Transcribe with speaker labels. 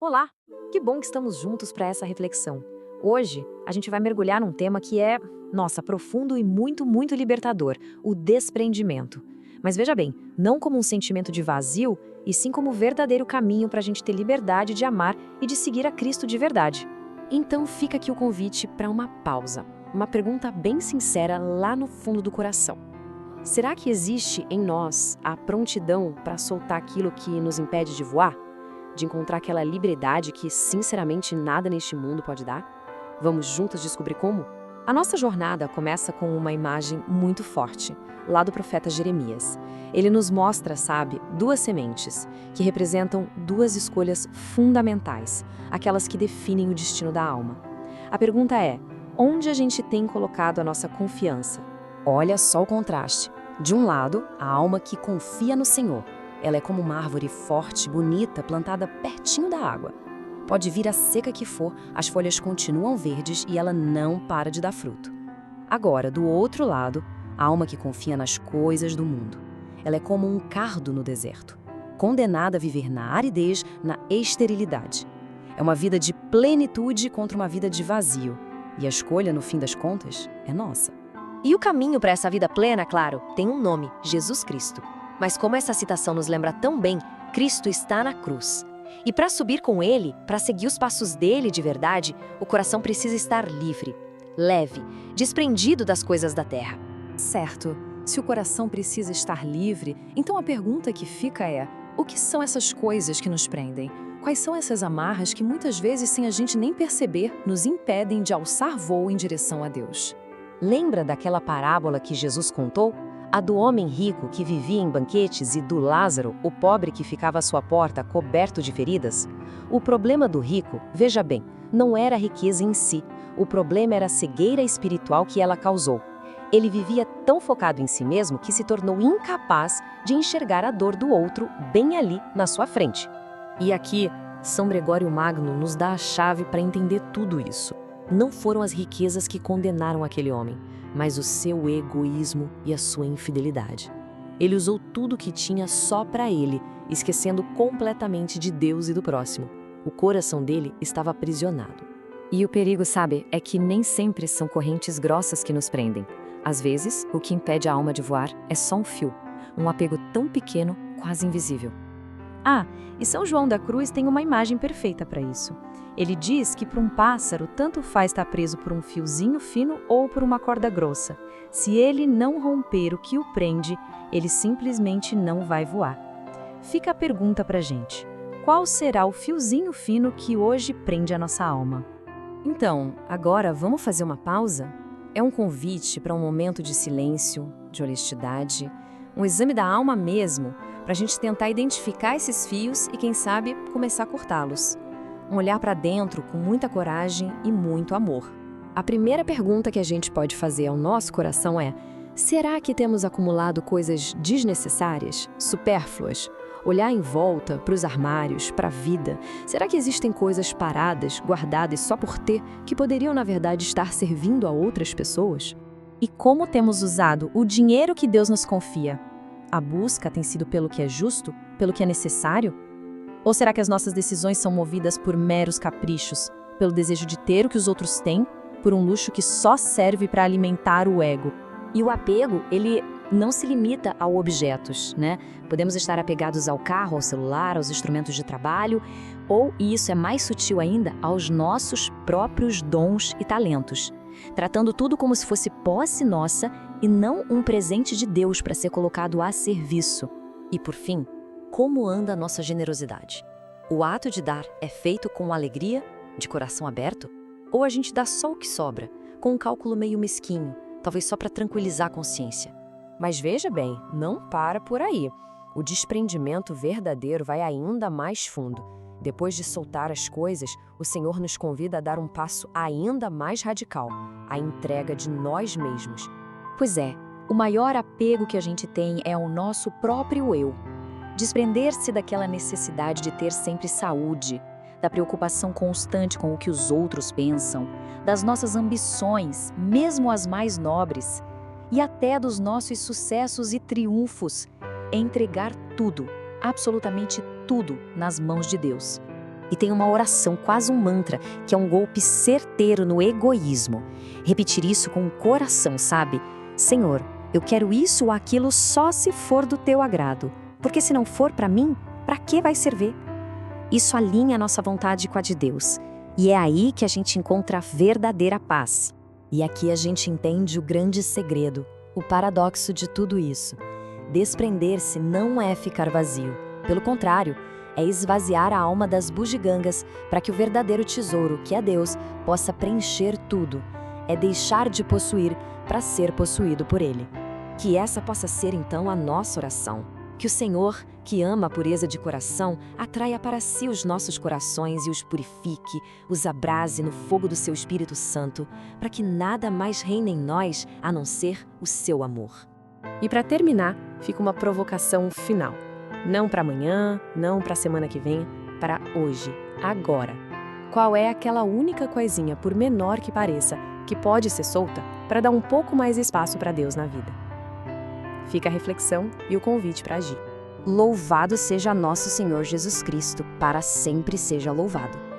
Speaker 1: Olá! Que bom que estamos juntos para essa reflexão. Hoje, a gente vai mergulhar num tema que é, nossa, profundo e muito, muito libertador: o desprendimento. Mas veja bem, não como um sentimento de vazio, e sim como o verdadeiro caminho para a gente ter liberdade de amar e de seguir a Cristo de verdade. Então fica aqui o convite para uma pausa. Uma pergunta bem sincera lá no fundo do coração. Será que existe em nós a prontidão para soltar aquilo que nos impede de voar? De encontrar aquela liberdade que, sinceramente, nada neste mundo pode dar? Vamos juntos descobrir como? A nossa jornada começa com uma imagem muito forte, lá do profeta Jeremias. Ele nos mostra, sabe, duas sementes, que representam duas escolhas fundamentais, aquelas que definem o destino da alma. A pergunta é: onde a gente tem colocado a nossa confiança? Olha só o contraste. De um lado, a alma que confia no Senhor. Ela é como uma árvore forte, bonita, plantada pertinho da água. Pode vir a seca que for, as folhas continuam verdes e ela não para de dar fruto. Agora, do outro lado, a alma que confia nas coisas do mundo. Ela é como um cardo no deserto, condenada a viver na aridez, na esterilidade. É uma vida de plenitude contra uma vida de vazio. E a escolha, no fim das contas, é nossa. E o caminho para essa vida plena, claro, tem um nome: Jesus Cristo. Mas como essa citação nos lembra tão bem, Cristo está na cruz. E para subir com Ele, para seguir os passos dele de verdade, o coração precisa estar livre, leve, desprendido das coisas da terra.
Speaker 2: Certo. Se o coração precisa estar livre, então a pergunta que fica é: o que são essas coisas que nos prendem? Quais são essas amarras que muitas vezes, sem a gente nem perceber, nos impedem de alçar voo em direção a Deus?
Speaker 1: Lembra daquela parábola que Jesus contou? A do homem rico que vivia em banquetes e do Lázaro, o pobre que ficava à sua porta coberto de feridas? O problema do rico, veja bem, não era a riqueza em si. O problema era a cegueira espiritual que ela causou. Ele vivia tão focado em si mesmo que se tornou incapaz de enxergar a dor do outro bem ali na sua frente. E aqui, São Gregório Magno nos dá a chave para entender tudo isso. Não foram as riquezas que condenaram aquele homem, mas o seu egoísmo e a sua infidelidade. Ele usou tudo o que tinha só para ele, esquecendo completamente de Deus e do próximo. O coração dele estava aprisionado. E o perigo, sabe, é que nem sempre são correntes grossas que nos prendem. Às vezes, o que impede a alma de voar é só um fio, um apego tão pequeno, quase invisível. Ah, e São João da Cruz tem uma imagem perfeita para isso. Ele diz que para um pássaro tanto faz estar preso por um fiozinho fino ou por uma corda grossa. Se ele não romper o que o prende, ele simplesmente não vai voar. Fica a pergunta para a gente: qual será o fiozinho fino que hoje prende a nossa alma? Então, agora vamos fazer uma pausa? É um convite para um momento de silêncio, de honestidade, um exame da alma mesmo, para a gente tentar identificar esses fios e, quem sabe, começar a cortá-los. Um olhar para dentro com muita coragem e muito amor. A primeira pergunta que a gente pode fazer ao nosso coração é: será que temos acumulado coisas desnecessárias, supérfluas? Olhar em volta, para os armários, para a vida. Será que existem coisas paradas, guardadas só por ter, que poderiam, na verdade, estar servindo a outras pessoas? E como temos usado o dinheiro que Deus nos confia? A busca tem sido pelo que é justo, pelo que é necessário? Ou será que as nossas decisões são movidas por meros caprichos, pelo desejo de ter o que os outros têm, por um luxo que só serve para alimentar o ego? E o apego, ele não se limita a objetos, né? Podemos estar apegados ao carro, ao celular, aos instrumentos de trabalho, ou, e isso é mais sutil ainda, aos nossos próprios dons e talentos, tratando tudo como se fosse posse nossa e não um presente de Deus para ser colocado a serviço. E por fim, como anda a nossa generosidade? O ato de dar é feito com alegria, de coração aberto? Ou a gente dá só o que sobra, com um cálculo meio mesquinho, talvez só para tranquilizar a consciência? Mas veja bem, não para por aí. O desprendimento verdadeiro vai ainda mais fundo. Depois de soltar as coisas, o Senhor nos convida a dar um passo ainda mais radical, a entrega de nós mesmos. Pois é, o maior apego que a gente tem é ao nosso próprio eu. Desprender-se daquela necessidade de ter sempre saúde, da preocupação constante com o que os outros pensam, das nossas ambições, mesmo as mais nobres, e até dos nossos sucessos e triunfos, é entregar tudo, absolutamente tudo, nas mãos de Deus.
Speaker 3: e tem uma oração, quase um mantra, que é um golpe certeiro no egoísmo. Repetir isso com o coração, sabe? Senhor, eu quero isso ou aquilo só se for do teu agrado, porque se não for para mim, para que vai servir? Isso alinha a nossa vontade com a de Deus, e é aí que a gente encontra a verdadeira paz.
Speaker 2: E aqui a gente entende o grande segredo, o paradoxo de tudo isso. Desprender-se não é ficar vazio. Pelo contrário, é esvaziar a alma das bugigangas para que o verdadeiro tesouro, que é Deus, possa preencher tudo. É deixar de possuir para ser possuído por Ele. Que essa possa ser então a nossa oração. Que o Senhor, que ama a pureza de coração, atraia para si os nossos corações e os purifique, os abrase no fogo do seu Espírito Santo, para que nada mais reine em nós a não ser o seu amor.
Speaker 1: E para terminar, fica uma provocação final. Não para amanhã, não para a semana que vem, para hoje, agora. Qual é aquela única coisinha, por menor que pareça, que pode ser solta para dar um pouco mais espaço para Deus na vida? Fica a reflexão e o convite para agir.
Speaker 3: Louvado seja nosso Senhor Jesus Cristo, para sempre seja louvado.